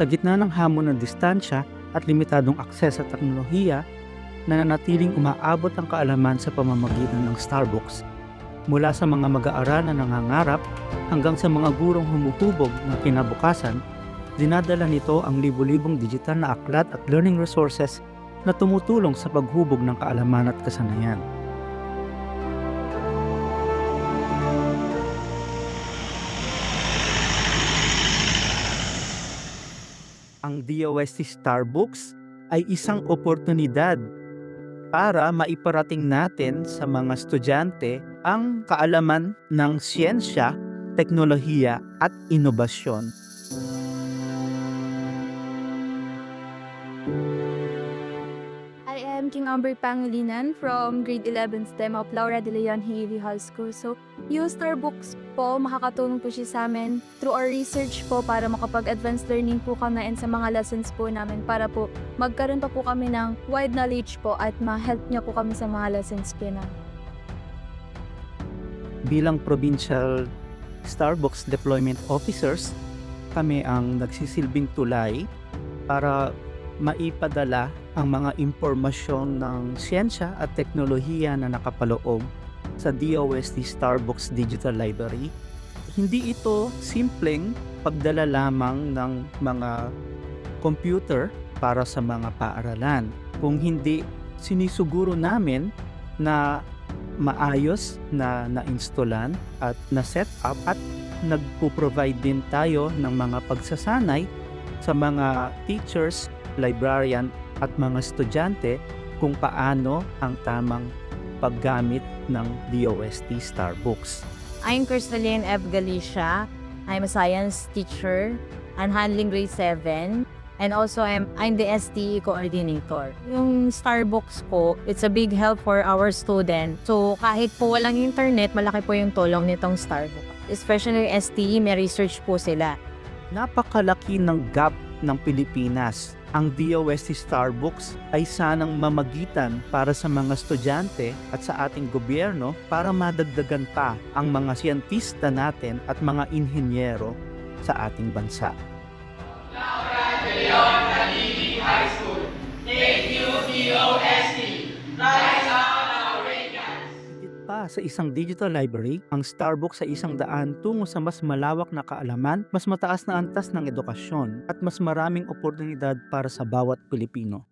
Sa gitna ng hamon ng distansya at limitadong akses sa teknolohiya, nananatiling umaabot ang kaalaman sa pamamagitan ng Starbucks. Mula sa mga mag-aaral na nangangarap hanggang sa mga gurong humuhubog ng kinabukasan, dinadala nito ang libu-libong digital na aklat at learning resources na tumutulong sa paghubog ng kaalaman at kasanayan. Ang DOST Starbucks ay isang oportunidad para maiparating natin sa mga estudyante ang kaalaman ng siyensya, teknolohiya at inobasyon. I am King Amber Pangilinan from grade 11 STEM of Laura de Leon Heavy High School. So, yung Starbucks po, makakatulong po siya sa amin through our research po para makapag-advanced learning po kami and sa mga lessons po namin para po magkaroon pa po kami ng wide knowledge po at ma-help niya po kami sa mga lessons po namin. Bilang provincial Starbucks deployment officers, kami ang nagsisilbing tulay para maipadala ang mga impormasyon ng siyensya at teknolohiya na nakapaloob sa DOST Starbucks Digital Library. Hindi ito simpleng pagdala lamang ng mga computer para sa mga paaralan. Kung hindi, sinisuguro namin na maayos na na-installan at na-set up at nagpo-provide din tayo ng mga pagsasanay sa mga teachers, librarian at mga estudyante kung paano ang tamang paggamit ng DOST Starbucks. I'm Crystalline F. Galicia. I'm a science teacher. I'm handling grade 7. And also, I'm the STE coordinator. Yung Starbucks po, it's a big help for our student. So, kahit po walang internet, malaki po yung tulong nitong Starbucks. Especially STE, may research po sila. Napakalaki ng gap ng Pilipinas. Ang DOST Starbucks ay sanang mamagitan para sa mga estudyante at sa ating gobyerno para madagdagan pa ang mga siyentista natin at mga inhenyero sa ating bansa. Laura de Leon Halili High School. Thank you, DOST. Rise up our radiance. Higit pa sa isang digital library, ang Starbucks ay isang daan tungo sa mas malawak na kaalaman, mas mataas na antas ng edukasyon, at mas maraming oportunidad para sa bawat Pilipino.